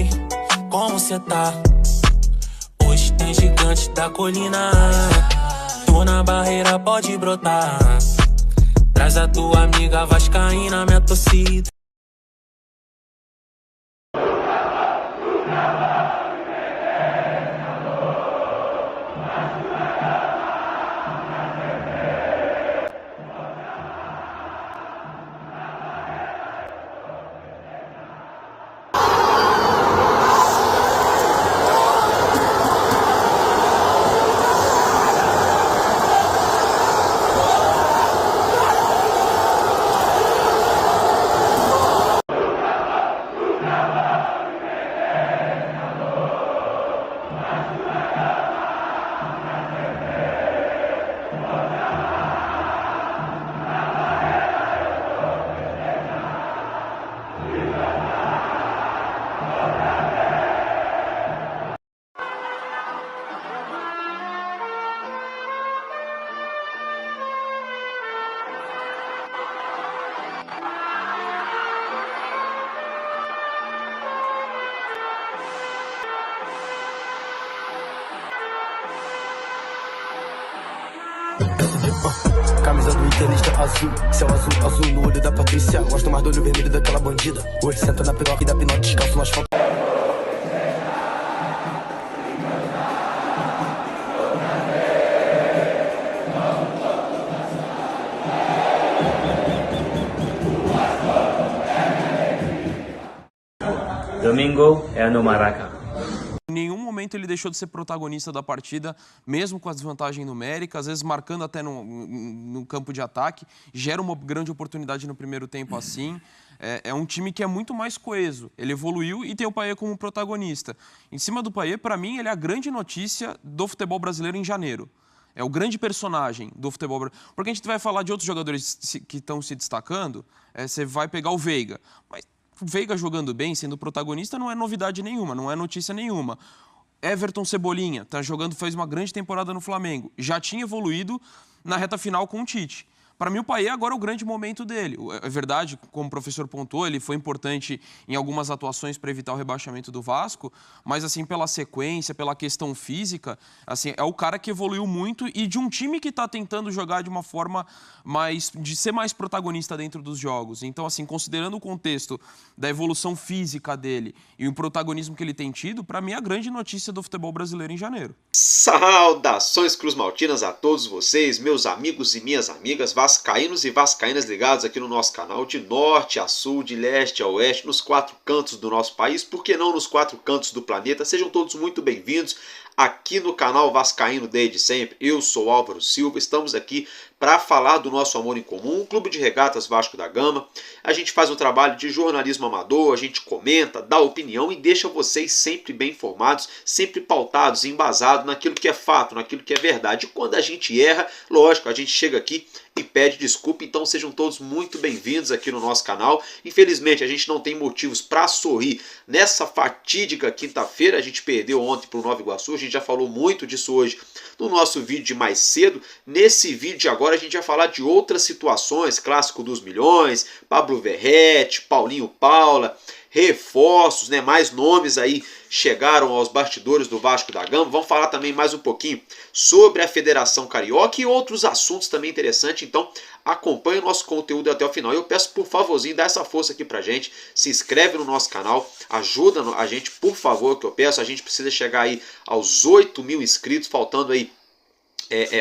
Oi, como cê tá? Hoje tem gigante da colina. Tô na barreira, pode brotar. Traz a tua amiga vascaína, minha torcida. Camisa do Inter, lista azul. Céu azul, azul no olho da Patrícia. Gosto mais do olho vermelho daquela bandida. Oi, senta na piroca e dá pinote descalço no asfalto. Domingo é no Maraca. Em nenhum momento ele deixou de ser protagonista da partida, mesmo com a desvantagem numérica, às vezes marcando até no campo de ataque. Gera uma grande oportunidade no primeiro tempo assim. É um time que é muito mais coeso. Ele evoluiu e tem o Payet como protagonista. Em cima do Payet, para mim, ele é a grande notícia do futebol brasileiro em janeiro. É o grande personagem do futebol brasileiro. Porque a gente vai falar de outros jogadores que estão se destacando, você vai pegar o Veiga. Mas o Veiga jogando bem, sendo protagonista, não é novidade nenhuma, não é notícia nenhuma. Everton Cebolinha, tá jogando, fez uma grande temporada no Flamengo. Já tinha evoluído na reta final com o Tite. Para mim, o Payet agora é o grande momento dele. É verdade, como o professor pontuou, ele foi importante em algumas atuações para evitar o rebaixamento do Vasco, mas assim, pela sequência, pela questão física, assim, é o cara que evoluiu muito e de um time que está tentando jogar de uma forma de ser mais protagonista dentro dos jogos. Então, assim, considerando o contexto da evolução física dele e o protagonismo que ele tem tido, para mim é a grande notícia do futebol brasileiro em janeiro. Saudações cruzmaltinas a todos vocês, meus amigos e minhas amigas, vascaínos e vascaínas ligados aqui no nosso canal, de norte a sul, de leste a oeste, nos 4 cantos do nosso país, por que não nos 4 cantos do planeta. Sejam todos muito bem-vindos aqui no canal Vascaíno desde sempre. Eu sou Álvaro Silva, estamos aqui para falar do nosso amor em comum, o Clube de Regatas Vasco da Gama. A gente faz um trabalho de jornalismo amador, a gente comenta, dá opinião e deixa vocês sempre bem informados, sempre pautados, embasados naquilo que é fato, naquilo que é verdade. E quando a gente erra, lógico, a gente chega aqui e pede desculpa, então sejam todos muito bem-vindos aqui no nosso canal. Infelizmente a gente não tem motivos para sorrir nessa fatídica quinta-feira, a gente perdeu ontem para o Nova Iguaçu, a gente já falou muito disso hoje no nosso vídeo de mais cedo. Nesse vídeo de agora a gente vai falar de outras situações, clássico dos milhões, Pablo Verrete, Paulinho Paula, reforços, né? Mais nomes aí chegaram aos bastidores do Vasco da Gama. Vamos falar também mais um pouquinho sobre a Federação Carioca e outros assuntos também interessantes. Então acompanhe o nosso conteúdo até o final. Eu peço por favorzinho, dá essa força aqui pra gente, se inscreve no nosso canal, ajuda a gente, por favor, que eu peço. A gente precisa chegar aí aos 8.000 inscritos, faltando aí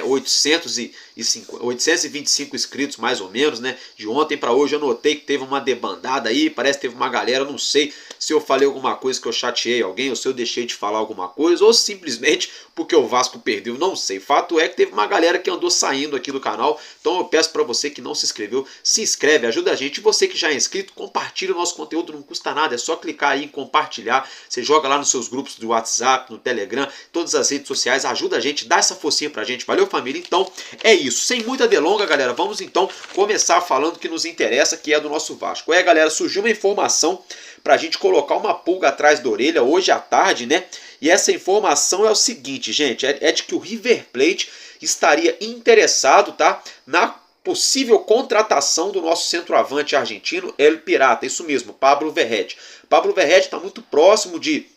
825 inscritos mais ou menos, né? De ontem para hoje eu notei que teve uma debandada aí, parece que teve uma galera, não sei se eu falei alguma coisa que eu chateei alguém, ou se eu deixei de falar alguma coisa, ou simplesmente porque o Vasco perdeu, não sei. Fato é que teve uma galera que andou saindo aqui do canal, então eu peço para você que não se inscreveu, se inscreve, ajuda a gente. E você que já é inscrito, compartilha o nosso conteúdo, não custa nada, é só clicar aí em compartilhar, você joga lá nos seus grupos do WhatsApp, no Telegram, todas as redes sociais, ajuda a gente, dá essa forcinha pra gente. Valeu, família? Então é isso, sem muita delonga, galera, vamos então começar falando o que nos interessa, que é do nosso Vasco. Galera, surgiu uma informação pra gente colocar uma pulga atrás da orelha hoje à tarde, né? E essa informação é o seguinte, gente, é de que o River Plate estaria interessado, tá, na possível contratação do nosso centroavante argentino El Pirata, isso mesmo, Pablo Verrete. Pablo Verrete está muito próximo de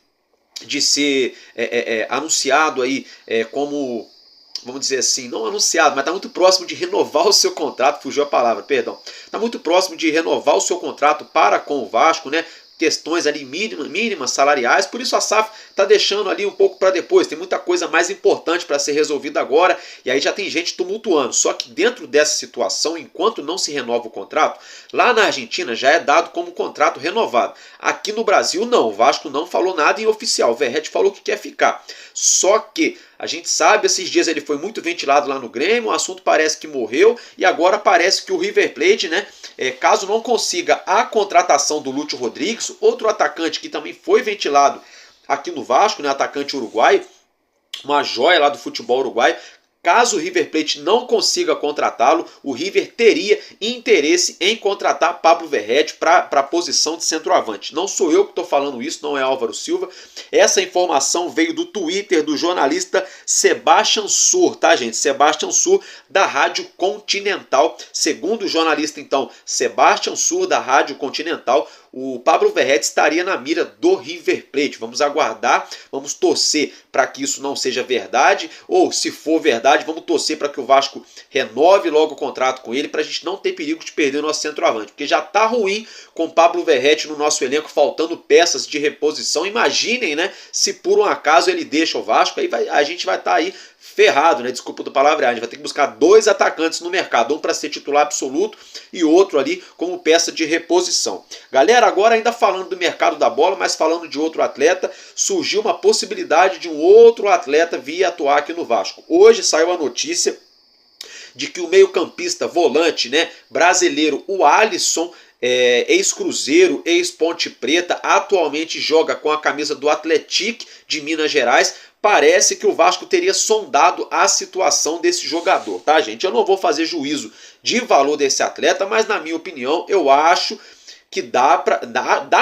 ser anunciado aí como, vamos dizer assim, não anunciado, mas está muito próximo de renovar o seu contrato, fugiu a palavra, perdão. Está muito próximo de renovar o seu contrato para com o Vasco, né? Questões ali mínimas salariais, por isso a SAF está deixando ali um pouco para depois, tem muita coisa mais importante para ser resolvida agora, e aí já tem gente tumultuando. Só que dentro dessa situação, enquanto não se renova o contrato, lá na Argentina já é dado como contrato renovado. Aqui no Brasil não, o Vasco não falou nada em oficial, o Verrete falou que quer ficar. Só que a gente sabe, esses dias ele foi muito ventilado lá no Grêmio, o assunto parece que morreu, e agora parece que o River Plate, né, caso não consiga a contratação do Lúcio Rodrigues, outro atacante que também foi ventilado aqui no Vasco, né, atacante uruguaio, uma joia lá do futebol uruguaio. Caso o River Plate não consiga contratá-lo, o River teria interesse em contratar Pablo Verrete para a posição de centroavante. Não sou eu que estou falando isso, não é Álvaro Silva. Essa informação veio do Twitter do jornalista Sebastian Sur, tá, gente? Sebastian Sur, da Rádio Continental. Segundo o jornalista, então, Sebastian Sur, da Rádio Continental, o Pablo Verrete estaria na mira do River Plate. Vamos aguardar, vamos torcer para que isso não seja verdade, ou se for verdade, vamos torcer para que o Vasco renove logo o contrato com ele, para a gente não ter perigo de perder o nosso centroavante, porque já está ruim com o Pablo Verrete no nosso elenco, faltando peças de reposição. Imaginem, né, se por um acaso ele deixa o Vasco, aí a gente vai estar aí ferrado, né? Desculpa do palavreado, a gente vai ter que buscar 2 atacantes no mercado, um para ser titular absoluto e outro ali como peça de reposição. Galera, agora ainda falando do mercado da bola, mas falando de outro atleta, surgiu uma possibilidade de um outro atleta vir atuar aqui no Vasco. Hoje saiu a notícia de que o meio-campista volante, né, brasileiro, o Alisson, ex-Cruzeiro, ex-Ponte Preta, atualmente joga com a camisa do Atlético de Minas Gerais. Parece que o Vasco teria sondado a situação desse jogador, tá, gente? Eu não vou fazer juízo de valor desse atleta, mas na minha opinião, eu acho que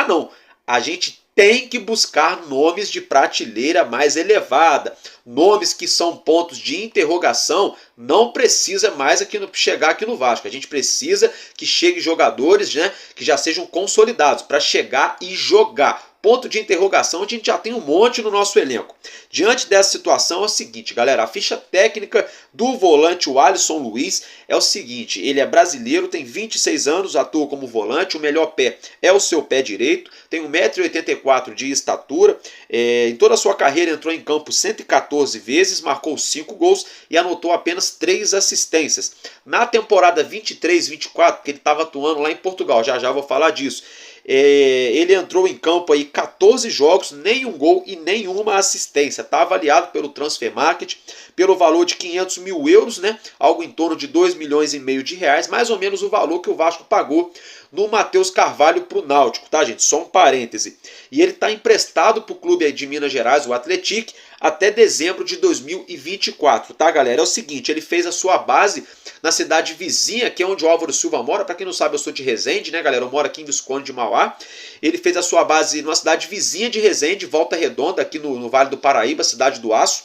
não. A gente tem que buscar nomes de prateleira mais elevada, nomes que são pontos de interrogação. Não precisa mais chegar aqui no Vasco. A gente precisa que cheguem jogadores, né, que já sejam consolidados para chegar e jogar. Ponto de interrogação a gente já tem um monte no nosso elenco. Diante dessa situação é o seguinte, galera, a ficha técnica do volante, o Alisson Luiz, é o seguinte: ele é brasileiro, tem 26 anos, atua como volante, o melhor pé é o seu pé direito, tem 1,84 m de estatura, em toda a sua carreira entrou em campo 114 vezes, marcou 5 gols e anotou apenas 3 assistências. Na temporada 23-24, que ele estava atuando lá em Portugal, já vou falar disso, ele entrou em campo aí 14 jogos, nenhum gol e nenhuma assistência. Está avaliado pelo Transfer Market pelo valor de 500 mil euros, né? Algo em torno de 2,5 milhões de reais, mais ou menos o valor que o Vasco pagou no Matheus Carvalho para o Náutico, tá, gente? Só um parêntese. E ele está emprestado para o clube aí de Minas Gerais, o Atlético, até dezembro de 2024, tá, galera? É o seguinte, ele fez a sua base na cidade vizinha, que é onde o Álvaro Silva mora. Para quem não sabe, eu sou de Resende, né, galera? Eu moro aqui em Visconde de Mauá. Ele fez a sua base numa cidade vizinha de Resende, Volta Redonda, aqui no Vale do Paraíba, cidade do Aço,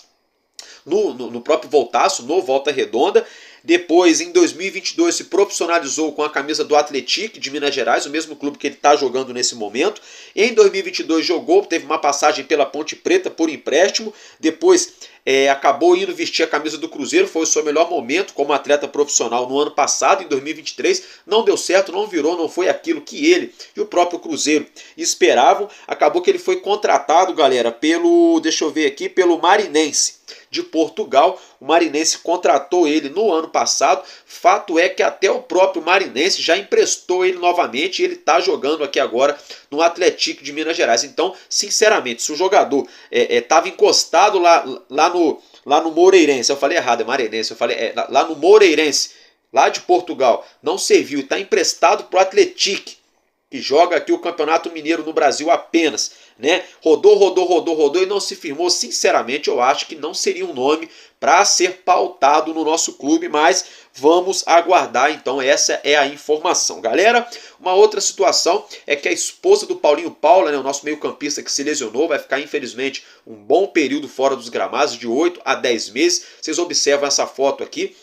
no próprio Voltaço, no Volta Redonda. Depois, em 2022, se profissionalizou com a camisa do Atlético de Minas Gerais, o mesmo clube que ele está jogando nesse momento. Em 2022 jogou, teve uma passagem pela Ponte Preta por empréstimo. Depois acabou indo vestir a camisa do Cruzeiro, foi o seu melhor momento como atleta profissional no ano passado, em 2023. Não deu certo, não virou, não foi aquilo que ele e o próprio Cruzeiro esperavam. Acabou que ele foi contratado, galera, pelo Marinense de Portugal. O Marinense contratou ele no ano passado. Fato é que até o próprio Marinense já emprestou ele novamente e ele está jogando aqui agora no Atlético de Minas Gerais. Então, sinceramente, se o jogador estava encostado lá no Moreirense, eu falei errado, é Marinense, eu falei lá no Moreirense, lá de Portugal, não serviu e está emprestado para o Atlético, que joga aqui o Campeonato Mineiro no Brasil apenas, né? Rodou e não se firmou. Sinceramente, eu acho que não seria um nome para ser pautado no nosso clube, mas vamos aguardar. Então, essa é a informação, galera. Uma outra situação é que a esposa do Paulinho Paula, né, o nosso meio-campista que se lesionou, vai ficar, infelizmente, um bom período fora dos gramados, de 8 a 10 meses. Vocês observam essa foto aqui.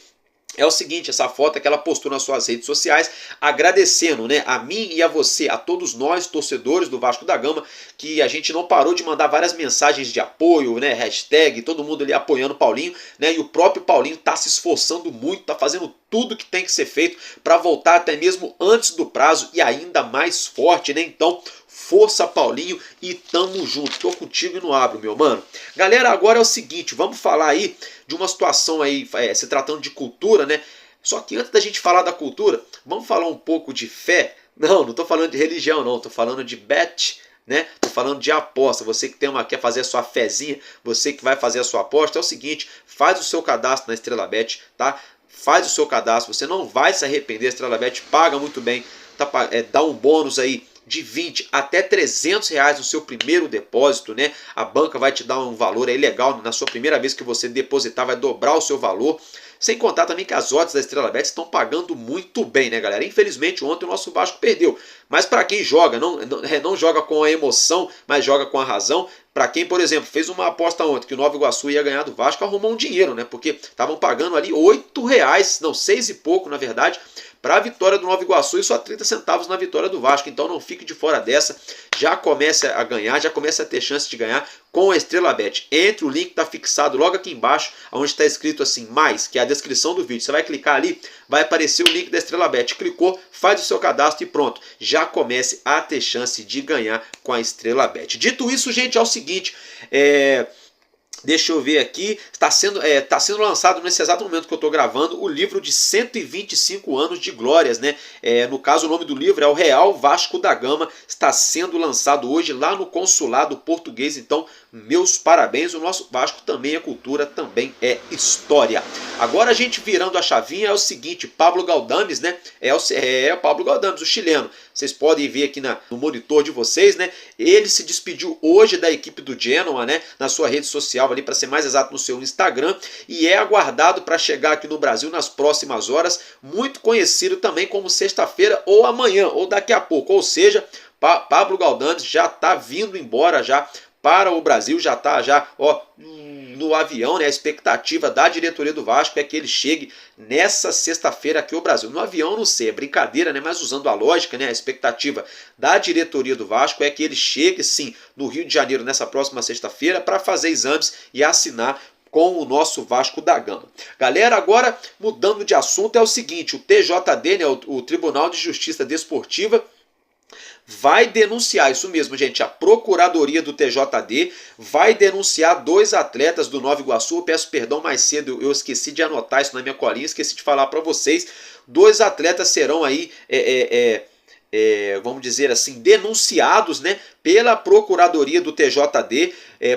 é o seguinte, essa foto que ela postou nas suas redes sociais, agradecendo, né, a mim e a você, a todos nós, torcedores do Vasco da Gama, que a gente não parou de mandar várias mensagens de apoio, né, hashtag, todo mundo ali apoiando o Paulinho, né, e o próprio Paulinho tá se esforçando muito, tá fazendo tudo que tem que ser feito para voltar até mesmo antes do prazo e ainda mais forte, né, então força, Paulinho, e tamo junto. Tô contigo e não abro, meu mano. Galera, agora é o seguinte, vamos falar aí de uma situação aí, se tratando de cultura, né? Só que antes da gente falar da cultura, vamos falar um pouco de fé. Não tô falando de religião, não. Tô falando de bet, né? Tô falando de aposta. Você que quer fazer a sua fezinha, você que vai fazer a sua aposta, é o seguinte, faz o seu cadastro na Estrela Bet, tá? Faz o seu cadastro, você não vai se arrepender. A Estrela Bet paga muito bem, tá? Dá um bônus aí de 20 até 300 reais no seu primeiro depósito, né? A banca vai te dar um valor aí legal, na sua primeira vez que você depositar vai dobrar o seu valor. Sem contar também que as odds da Estrela Bet estão pagando muito bem, né, galera? Infelizmente ontem o nosso Vasco perdeu, mas para quem joga, não joga com a emoção, mas joga com a razão. Para quem, por exemplo, fez uma aposta ontem que o Nova Iguaçu ia ganhar do Vasco, arrumou um dinheiro, né? Porque estavam pagando ali R$8, não, 6 e pouco na verdade, para a vitória do Nova Iguaçu e só 30 centavos na vitória do Vasco. Então não fique de fora dessa, já comece a ganhar, já comece a ter chance de ganhar com a Estrela Bet. Entre, o link está fixado logo aqui embaixo, onde está escrito assim, mais, que é a descrição do vídeo. Você vai clicar ali, vai aparecer o link da Estrela Bet. Clicou, faz o seu cadastro e pronto. Já comece a ter chance de ganhar com a Estrela Bet. Dito isso, gente, é o seguinte, deixa eu ver aqui, está sendo lançado nesse exato momento que eu estou gravando o livro de 125 anos de glórias, né? No caso, o nome do livro é o Real Vasco da Gama, está sendo lançado hoje lá no Consulado Português, então meus parabéns, o nosso Vasco também é cultura, também é história. Agora a gente virando a chavinha é o seguinte, Pablo Galdames, né? É o Pablo Galdames, o chileno. Vocês podem ver aqui no monitor de vocês, né? Ele se despediu hoje da equipe do Genoa, né? Na sua rede social ali, para ser mais exato, no seu Instagram, e é aguardado para chegar aqui no Brasil nas próximas horas, muito conhecido também como sexta-feira ou amanhã, ou daqui a pouco. Ou seja, Pablo Galdames já está vindo embora já para o Brasil, já está no avião, né? A expectativa da diretoria do Vasco é que ele chegue nessa sexta-feira aqui ao Brasil. No avião, não sei, é brincadeira, né? Mas usando a lógica, né? A expectativa da diretoria do Vasco é que ele chegue, sim, no Rio de Janeiro nessa próxima sexta-feira para fazer exames e assinar com o nosso Vasco da Gama. Galera, agora mudando de assunto, é o seguinte, o TJD, né? O Tribunal de Justiça Desportiva, vai denunciar, isso mesmo, gente, a Procuradoria do TJD vai denunciar 2 atletas do Nova Iguaçu. Eu peço perdão, mais cedo eu esqueci de anotar isso na minha colinha, esqueci de falar para vocês. 2 atletas serão aí, vamos dizer assim, denunciados, né, pela Procuradoria do TJD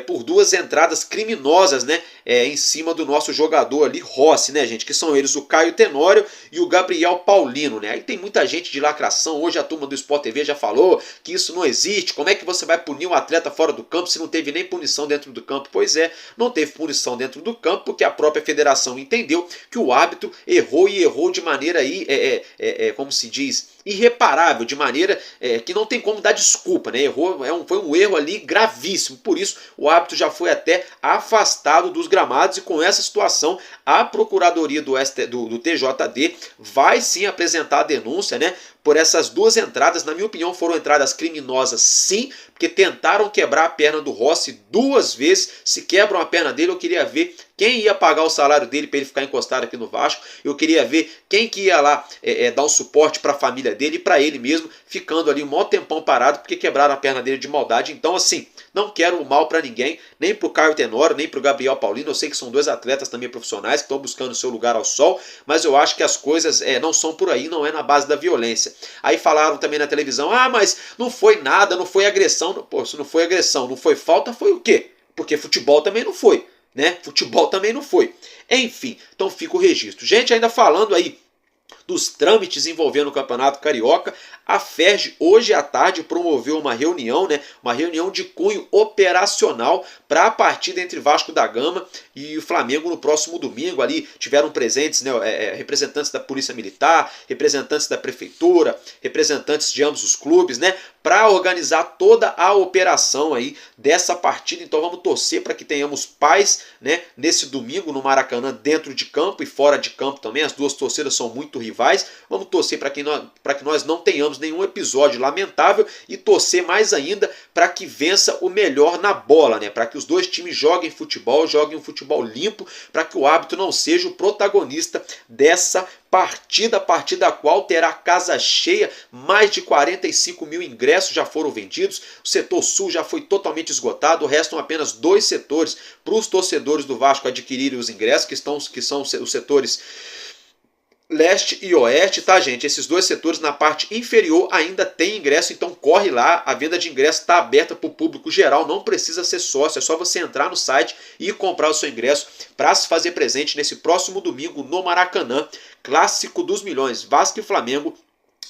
por 2 entradas criminosas, né, em cima do nosso jogador ali, Rossi, né, gente, que são eles o Caio Tenório e o Gabriel Paulino, né. Aí tem muita gente de lacração, hoje a turma do Sport TV já falou que isso não existe, como é que você vai punir um atleta fora do campo se não teve nem punição dentro do campo? Pois é, não teve punição dentro do campo porque a própria federação entendeu que o árbitro errou e errou de maneira aí, como se diz, irreparável, de maneira que não tem como dar desculpa, né, errou. Foi um erro ali gravíssimo, por isso o árbitro já foi até afastado dos gramados e com essa situação a Procuradoria do TJD vai sim apresentar a denúncia, né, por essas 2 entradas. Na minha opinião foram entradas criminosas sim, porque tentaram quebrar a perna do Rossi 2 vezes. Se quebram a perna dele, eu queria ver quem ia pagar o salário dele para ele ficar encostado aqui no Vasco. Eu queria ver quem que ia lá dar um suporte para a família dele e para ele mesmo, ficando ali um maior tempão parado porque quebraram a perna dele de maldade. Então assim, não quero o mal para ninguém, nem para o Caio Tenório, nem para o Gabriel Paulino. Eu sei que são 2 atletas também profissionais que estão buscando o seu lugar ao sol, mas eu acho que as coisas não são por aí, não é na base da violência. Aí falaram também na televisão, mas não foi nada, não foi agressão. Pô, se não foi agressão, não foi falta, foi o quê? Porque futebol também não foi, né? Futebol também não foi. Enfim, então fica o registro. Gente, ainda falando aí dos trâmites envolvendo o Campeonato Carioca, a FERJ hoje à tarde promoveu uma reunião, né, uma reunião de cunho operacional para a partida entre Vasco da Gama e o Flamengo no próximo domingo. Ali tiveram presentes, né, representantes da Polícia Militar, representantes da Prefeitura, representantes de ambos os clubes, né, para para organizar toda a operação aí dessa partida. Então vamos torcer para que tenhamos paz, né, nesse domingo no Maracanã, dentro de campo e fora de campo também. As duas torcidas são muito rivais. Vamos torcer para que nós não tenhamos nenhum episódio lamentável e torcer mais ainda para que vença o melhor na bola, né, para que os dois times joguem um futebol limpo, para que o árbitro não seja o protagonista dessa partida a qual terá casa cheia. Mais de 45 mil ingressos já foram vendidos, o setor sul já foi totalmente esgotado, restam apenas 2 setores para os torcedores do Vasco adquirirem os ingressos, que são os setores leste e oeste, tá, gente? Esses 2 setores na parte inferior ainda tem ingresso, então corre lá, a venda de ingresso está aberta para o público geral, não precisa ser sócio, é só você entrar no site e comprar o seu ingresso para se fazer presente nesse próximo domingo no Maracanã, clássico dos milhões, Vasco e Flamengo,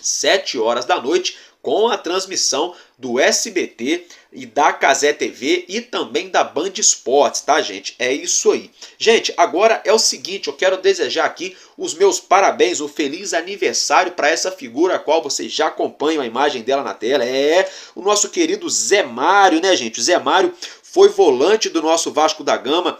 7 horas da noite, com a transmissão do SBT e da Cazé TV e também da Band Esportes, tá, gente? É isso aí. Gente, agora é o seguinte, eu quero desejar aqui os meus parabéns, um feliz aniversário para essa figura a qual vocês já acompanham a imagem dela na tela. É o nosso querido Zé Mário, né, gente? O Zé Mário foi volante do nosso Vasco da Gama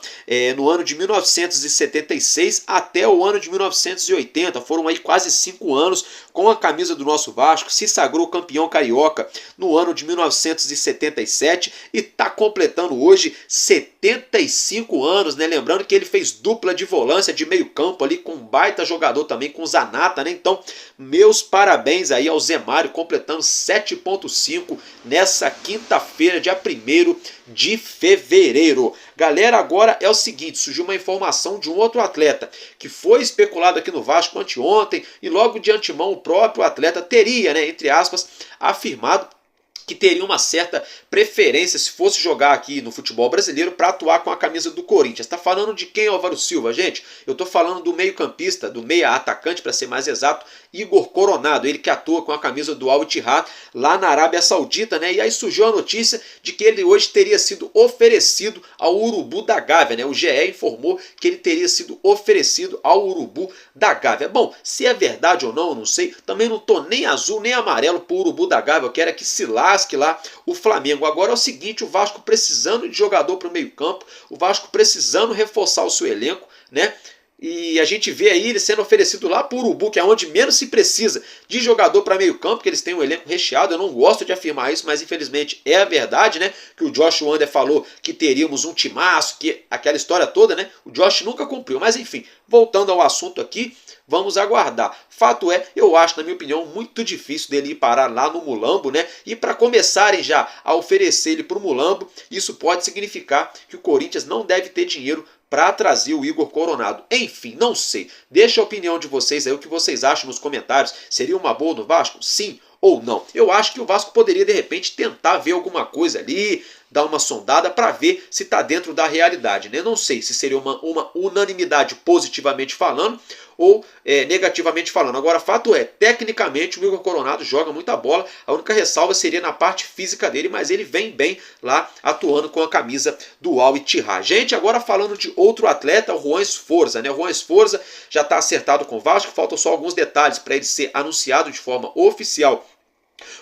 no ano de 1976 até o ano de 1980. Foram aí quase 5 anos com a camisa do nosso Vasco. Se sagrou campeão carioca no ano de 1977 e está completando hoje 75 anos, né? Lembrando que ele fez dupla de volância de meio campo ali com um baita jogador também, com o Zanata, né? Então, meus parabéns aí ao Zé Mário, completando 7.5 nessa quinta-feira, dia 1º de fevereiro. Galera, agora é o seguinte, surgiu uma informação de um outro atleta que foi especulado aqui no Vasco anteontem e logo de antemão o próprio atleta teria, né, entre aspas, afirmado que teria uma certa preferência se fosse jogar aqui no futebol brasileiro para atuar com a camisa do Corinthians. Está falando de quem, Álvaro Silva, gente? Eu estou falando do meio-campista, do meia-atacante, para ser mais exato, Igor Coronado, ele que atua com a camisa do Al Ittihad lá na Arábia Saudita, né? E aí surgiu a notícia de que ele hoje teria sido oferecido ao Urubu da Gávea, né? O GE informou que ele teria sido oferecido ao Urubu da Gávea. Bom, se é verdade ou não, eu não sei. Também não tô nem azul nem amarelo pro Urubu da Gávea. Eu quero é que se lasque lá o Flamengo. Agora é o seguinte, o Vasco precisando de jogador para o meio-campo, o Vasco precisando reforçar o seu elenco, né? E a gente vê aí ele sendo oferecido lá para o Urubu, que é onde menos se precisa de jogador para meio campo, que eles têm um elenco recheado. Eu não gosto de afirmar isso, mas infelizmente é a verdade, né? Que o Josh Wander falou que teríamos um timaço, que aquela história toda, né? O Josh nunca cumpriu, mas enfim, voltando ao assunto aqui, vamos aguardar. Fato é, eu acho, na minha opinião, muito difícil dele ir parar lá no Mulambo, né? E para começarem já a oferecer ele para o Mulambo, isso pode significar que o Corinthians não deve ter dinheiro para trazer o Igor Coronado. Enfim, não sei. Deixa a opinião de vocês aí, o que vocês acham nos comentários. Seria uma boa no Vasco? Sim ou não? Eu acho que o Vasco poderia, de repente, tentar ver alguma coisa ali, dar uma sondada para ver se está dentro da realidade, né? Não sei se seria uma unanimidade positivamente falando ou negativamente falando. Agora, fato é, tecnicamente o Igor Coronado joga muita bola, a única ressalva seria na parte física dele, mas ele vem bem lá atuando com a camisa do Al Ittihad. Gente, agora falando de outro atleta, o Juan Sforza, né? O Juan Sforza já está acertado com o Vasco, faltam só alguns detalhes para ele ser anunciado de forma oficial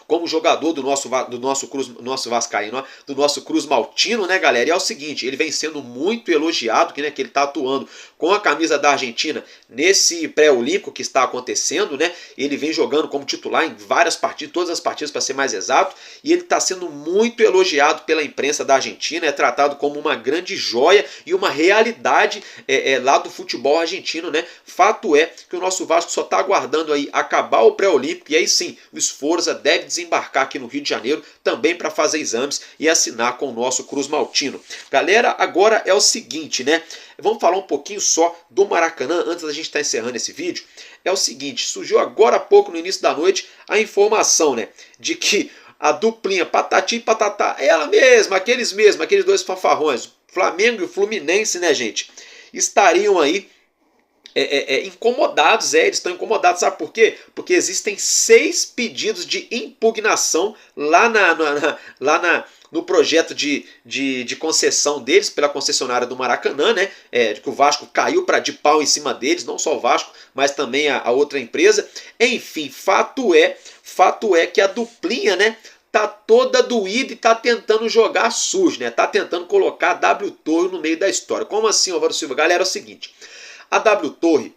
como jogador do nosso vascaíno, do nosso Cruz Maltino, né, galera? E é o seguinte, ele vem sendo muito elogiado, né, que ele está atuando com a camisa da Argentina nesse pré-olímpico que está acontecendo, né? Ele vem jogando como titular em várias partidas, todas as partidas para ser mais exato, e ele está sendo muito elogiado pela imprensa da Argentina, é tratado como uma grande joia e uma realidade lá do futebol argentino, né? Fato é que o nosso Vasco só está aguardando aí acabar o pré-olímpico e aí sim, o Sforza deve desembarcar aqui no Rio de Janeiro também para fazer exames e assinar com o nosso Cruz Maltino. Galera, agora é o seguinte, né? Vamos falar um pouquinho só do Maracanã antes da gente estar encerrando esse vídeo. É o seguinte, surgiu agora há pouco, no início da noite, a informação, né, de que a duplinha Patati e Patatá, ela mesma, aqueles dois fanfarrões, Flamengo e o Fluminense, né, gente, estariam aí incomodados, eles estão incomodados, sabe por quê? Porque existem 6 pedidos de impugnação lá no projeto de concessão deles pela concessionária do Maracanã, né? Que o Vasco caiu de pau em cima deles, não só o Vasco, mas também a outra empresa. Enfim, fato é que a duplinha, né, tá toda doída e tá tentando jogar sujo, né? Tá tentando colocar a W Torre no meio da história. Como assim, Álvaro Silva? Galera, é o seguinte, a W Torre,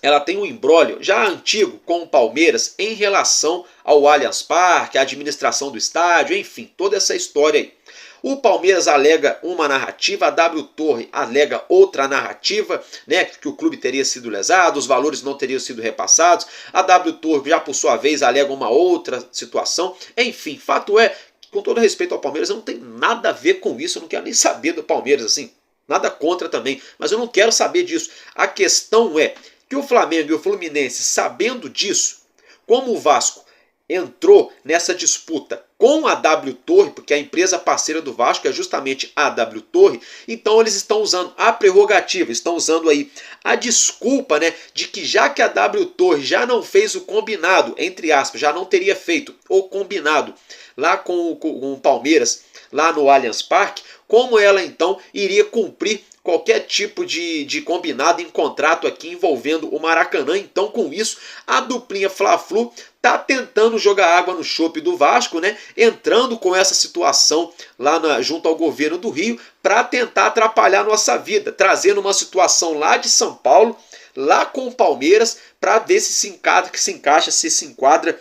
ela tem um imbróglio já antigo com o Palmeiras em relação ao Allianz Parque, a administração do estádio, enfim, toda essa história aí. O Palmeiras alega uma narrativa, a W Torre alega outra narrativa, né, que o clube teria sido lesado, os valores não teriam sido repassados. A W Torre já por sua vez alega uma outra situação. Enfim, fato é, com todo respeito ao Palmeiras, eu não tenho nada a ver com isso, eu não quero nem saber do Palmeiras, assim, nada contra também, mas eu não quero saber disso. A questão é que o Flamengo e o Fluminense, sabendo disso, como o Vasco entrou nessa disputa com a W Torre, porque a empresa parceira do Vasco é justamente a W Torre, então eles estão usando a prerrogativa, estão usando aí a desculpa, né, de que já que a W Torre já não fez o combinado, entre aspas, já não teria feito o combinado lá com o Palmeiras, lá no Allianz Parque, como ela então iria cumprir qualquer tipo de combinado em contrato aqui envolvendo o Maracanã. Então, com isso, a duplinha Fla-Flu tá tentando jogar água no chope do Vasco, né? Entrando com essa situação lá junto ao governo do Rio para tentar atrapalhar a nossa vida, trazendo uma situação lá de São Paulo, lá com o Palmeiras, para ver se se encaixa, se enquadra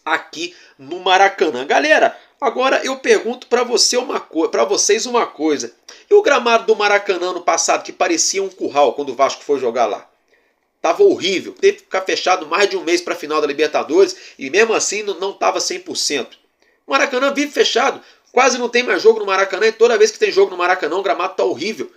aqui no Maracanã. Galera, agora eu pergunto para vocês uma coisa. E o gramado do Maracanã no passado, que parecia um curral quando o Vasco foi jogar lá? Tava horrível, teve que ficar fechado mais de um mês para a final da Libertadores e mesmo assim não estava 100%. O Maracanã vive fechado, quase não tem mais jogo no Maracanã e toda vez que tem jogo no Maracanã o gramado está horrível.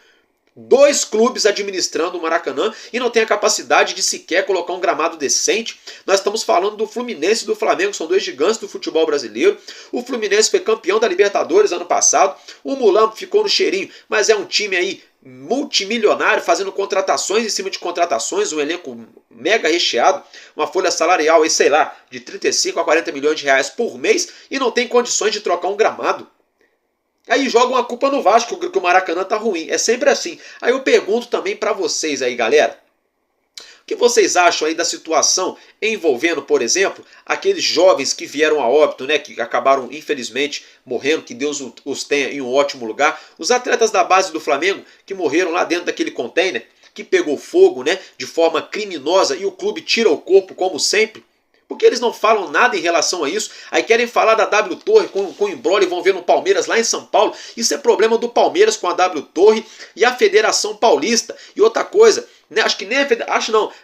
2 clubes administrando o Maracanã e não tem a capacidade de sequer colocar um gramado decente. Nós estamos falando do Fluminense e do Flamengo, são 2 gigantes do futebol brasileiro. O Fluminense foi campeão da Libertadores ano passado. O Mulambo ficou no cheirinho, mas é um time aí multimilionário, fazendo contratações em cima de contratações, um elenco mega recheado, uma folha salarial aí, sei lá, de 35 a 40 milhões de reais por mês e não tem condições de trocar um gramado. Aí jogam a culpa no Vasco, que o Maracanã tá ruim. É sempre assim. Aí eu pergunto também para vocês aí, galera. O que vocês acham aí da situação envolvendo, por exemplo, aqueles jovens que vieram a óbito, né, que acabaram infelizmente morrendo, que Deus os tenha em um ótimo lugar. Os atletas da base do Flamengo que morreram lá dentro daquele container, que pegou fogo, né, de forma criminosa e o clube tira o corpo como sempre. Porque eles não falam nada em relação a isso. Aí querem falar da W Torre com o imbróglio e vão ver no Palmeiras lá em São Paulo. Isso é problema do Palmeiras com a W Torre e a Federação Paulista. E outra coisa, né,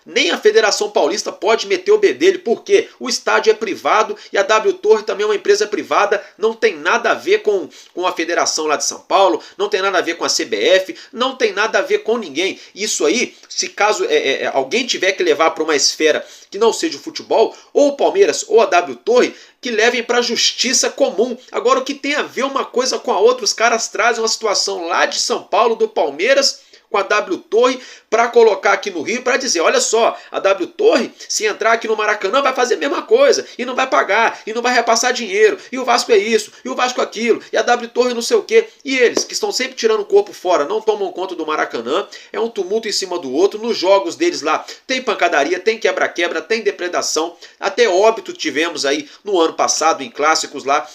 nem a Federação Paulista pode meter o bedelho, porque o estádio é privado e a W Torre também é uma empresa privada, não tem nada a ver com a Federação lá de São Paulo, não tem nada a ver com a CBF, não tem nada a ver com ninguém. Isso aí, se caso alguém tiver que levar para uma esfera que não seja o futebol, ou o Palmeiras ou a W Torre, que levem para a justiça comum. Agora, o que tem a ver uma coisa com a outra? Os caras trazem uma situação lá de São Paulo, do Palmeiras, com a W Torre, para colocar aqui no Rio, para dizer, olha só, a W Torre, se entrar aqui no Maracanã, vai fazer a mesma coisa, e não vai pagar, e não vai repassar dinheiro, e o Vasco é isso, e o Vasco é aquilo, e a W Torre não sei o quê. E eles, que estão sempre tirando o corpo fora, não tomam conta do Maracanã, é um tumulto em cima do outro. Nos jogos deles lá, tem pancadaria, tem quebra-quebra, tem depredação, até óbito tivemos aí no ano passado, em clássicos lá,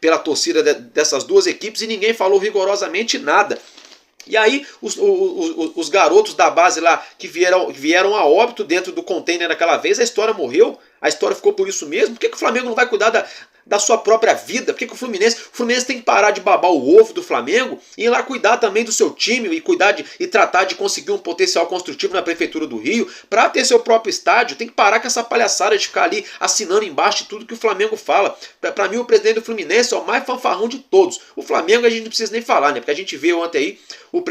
pela torcida dessas 2 equipes, e ninguém falou rigorosamente nada. E aí os garotos da base lá que vieram a óbito dentro do container naquela vez, a história morreu, a história ficou por isso mesmo. Por que o Flamengo não vai cuidar da sua própria vida? Por que o Fluminense tem que parar de babar o ovo do Flamengo e ir lá cuidar também do seu time e tratar de conseguir um potencial construtivo na Prefeitura do Rio para ter seu próprio estádio? Tem que parar com essa palhaçada de ficar ali assinando embaixo de tudo que o Flamengo fala. Para mim, o presidente do Fluminense é o mais fanfarrão de todos. O Flamengo a gente não precisa nem falar, né? Porque a gente vê ontem aí o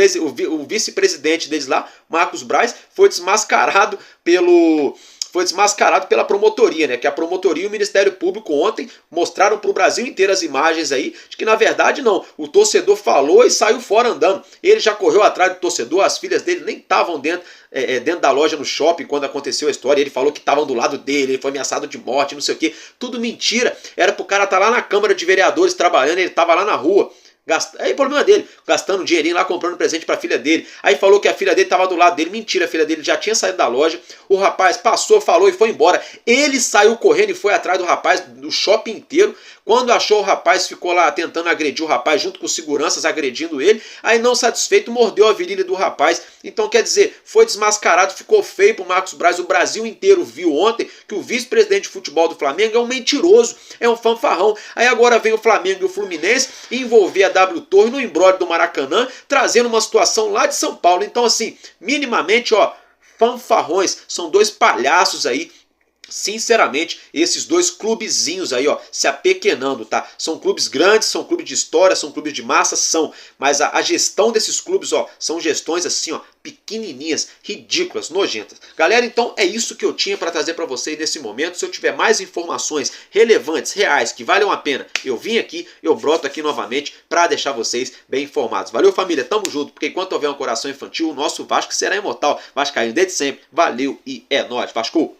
vice-presidente deles lá, Marcos Braz, foi desmascarado pela promotoria, né? Que a promotoria e o Ministério Público ontem mostraram para o Brasil inteiro as imagens aí, de que na verdade não, o torcedor falou e saiu fora andando. Ele já correu atrás do torcedor, as filhas dele nem estavam dentro da loja no shopping quando aconteceu a história. Ele falou que estavam do lado dele, ele foi ameaçado de morte, não sei o que. Tudo mentira, era pro cara estar lá na Câmara de Vereadores trabalhando, ele estava lá na rua. Aí o problema dele, gastando um dinheirinho lá, comprando presente pra filha dele. Aí falou que a filha dele tava do lado dele. Mentira, a filha dele já tinha saído da loja. O rapaz passou, falou e foi embora. Ele saiu correndo e foi atrás do rapaz, do shopping inteiro. Quando achou o rapaz, ficou lá tentando agredir o rapaz, junto com os seguranças agredindo ele. Aí, não satisfeito, mordeu a virilha do rapaz. Então, quer dizer, foi desmascarado, ficou feio pro Marcos Braz. O Brasil inteiro viu ontem que o vice-presidente de futebol do Flamengo é um mentiroso, é um fanfarrão. Aí agora vem o Flamengo e o Fluminense envolver a W Torre no imbróglio do Maracanã, trazendo uma situação lá de São Paulo. Então, assim, minimamente, ó, fanfarrões, são dois palhaços aí. Sinceramente, esses dois clubezinhos aí, ó, se apequenando, tá? São clubes grandes, são clubes de história, são clubes de massa, são. Mas a gestão desses clubes, ó, são gestões assim, ó, pequenininhas, ridículas, nojentas. Galera, então é isso que eu tinha para trazer para vocês nesse momento. Se eu tiver mais informações relevantes, reais, que valham a pena, eu vim aqui, eu broto aqui novamente para deixar vocês bem informados. Valeu, família, tamo junto, porque enquanto houver um coração infantil, o nosso Vasco será imortal. Vascaíno desde sempre, valeu e é nóis, Vasco!